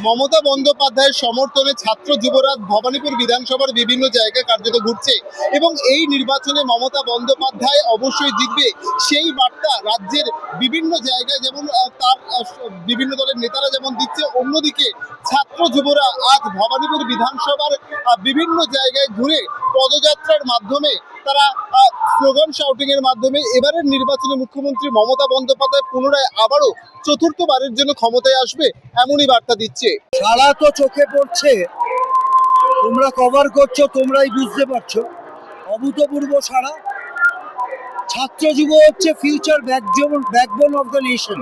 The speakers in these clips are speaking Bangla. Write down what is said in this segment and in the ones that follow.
মমতা বন্দ্যোপাধ্যায়ের সমর্থনে ছাত্র যুবরাজ ভবানীপুর বিধানসভার বিভিন্ন জায়গায় কার্যত ঘুরছে এবং এই নির্বাচনে মমতা বন্দ্যোপাধ্যায় অবশ্যই জিতবে সেই বার্তা রাজ্যের বিভিন্ন জায়গায় যেমন তার বিভিন্ন দলের নেতারা যেমন দিচ্ছে, অন্যদিকে ছাত্র যুবরা আজ ভবানীপুর বিধানসভার বিভিন্ন জায়গায় ঘুরে পদযাত্রার মাধ্যমে তারা স্লোগান শাউটিং এর মাধ্যমে এবারের নির্বাচনে মুখ্যমন্ত্রী মমতা বন্দ্যোপাধ্যায় পুনরায় আবারও চতুর্থবারের জন্য ক্ষমতায় আসবে এমনই বার্তা দিচ্ছে। সারা তো চোখে পড়ছে, তোমরা কভার করছো, তোমরাই বুঝতে পারছো। অভূতপূর্ব সারা। ছাত্র যুব হচ্ছে future backbone of the nation.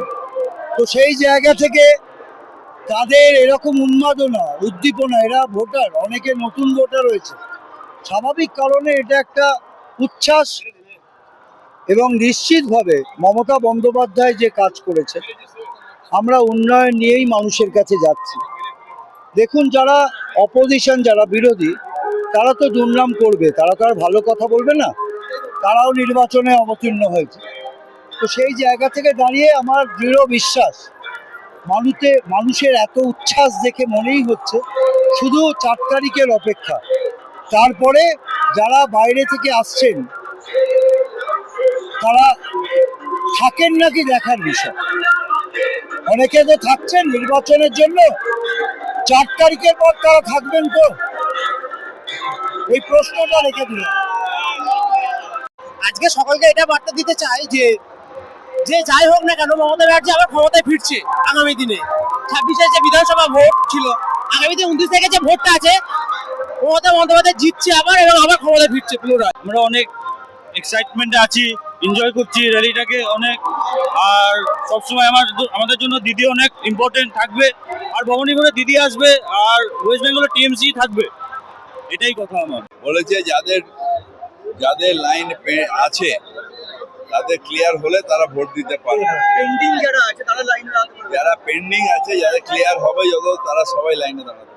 তো সেই জায়গা থেকে তাদের এরকম উন্মাদনা, উদ্দীপনা, এরা ভোটার, অনেকে নতুন ভোটার রয়েছে, স্বাভাবিক কারণে এটা একটা উচ্ছ্বাস। এবং নিশ্চিতভাবে মমতা বন্দ্যোপাধ্যায় যে কাজ করেছে, আমরা উন্নয়ন নিয়েই মানুষের কাছে যাচ্ছি। দেখুন, যারা অপোজিশন, যারা বিরোধী, তারা তো দুর্নাম করবে, তারা তো আর ভালো কথা বলবে না। তারাও নির্বাচনে অবতীর্ণ হয়েছে। তো সেই জায়গা থেকে দাঁড়িয়ে আমার দৃঢ় বিশ্বাস, মানুষের এত উচ্ছ্বাস দেখে মনেই হচ্ছে শুধু 4 তারিখের অপেক্ষা। তারপরে যারা বাইরে থেকে আসছেন তারা থাকেন নাকি দেখার বিষয়। অনেকে তো থাকছেন নির্বাচনের জন্য, 4 তারিখের পর তারা থাকবেন তো? এই প্রশ্নটা রেখে দিলাম। আজকে সকলকে এটা বার্তা দিতে চাই যে যাই হোক না কেন, মমতা ব্যানার্জি আবার ক্ষমতায় ফিরছে আগামী দিনে। 26-এ যে বিধানসভা ভোট ছিল, আগামী দিনে 29 তারিখে যে ভোটটা আছে, মমতা বন্দ্যোপাধ্যায় জিতছে আবার এবং আবার ক্ষমতায় ফিরছে পুনরায়। আমরা অনেক এক্সাইটমেন্টে আছি, এনজয় করছি র্যালিটাকে অনেক। আর সবসময় আমাদের জন্য দিদি অনেক ইম্পর্টেন্ট থাকবে, আর ভবানীপুরে দিদি আসবে, আর ওয়েস্ট বেঙ্গলে টিএমসি থাকবে। এটাই কথা আমার। বলেছে যাদের লাইন আছে তাদের ক্লিয়ার হলে তারা ভোট দিতে পারবে। পেন্ডিং যারা আছে তারা লাইনে দাঁড়াবে, যারা পেন্ডিং আছে, যাদের ক্লিয়ার হবে যত, তারা সবাই লাইনে দাঁড়াবে।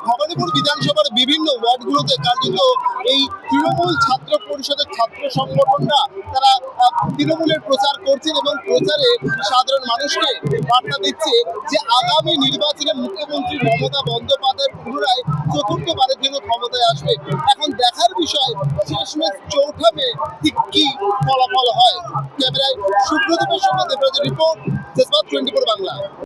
ভবানীপুর বিধানসভার বিভিন্ন ওয়ার্ডগুলোতে কার্যত এই তৃণমূল ছাত্র পরিষদের ছাত্র সংগঠনরা তারা তৃণমূলের প্রচার করছেন এবং প্রচারে সাধারণ মানুষকে বার্তা দিচ্ছে যে আগামী নির্বাচনে মুখ্যমন্ত্রী মমতা বন্দ্যোপাধ্যায় পুনরায় চতুর্থবারের জন্য ক্ষমতায় আসবে। এখন দেখার বিষয় শেষমেশ চৌঠা মে ঠিক কি ফলাফল হয়। ক্যামেরায় সুব্রত সঙ্গে দেবরাজের রিপোর্ট, জজবাত 24 বাংলা।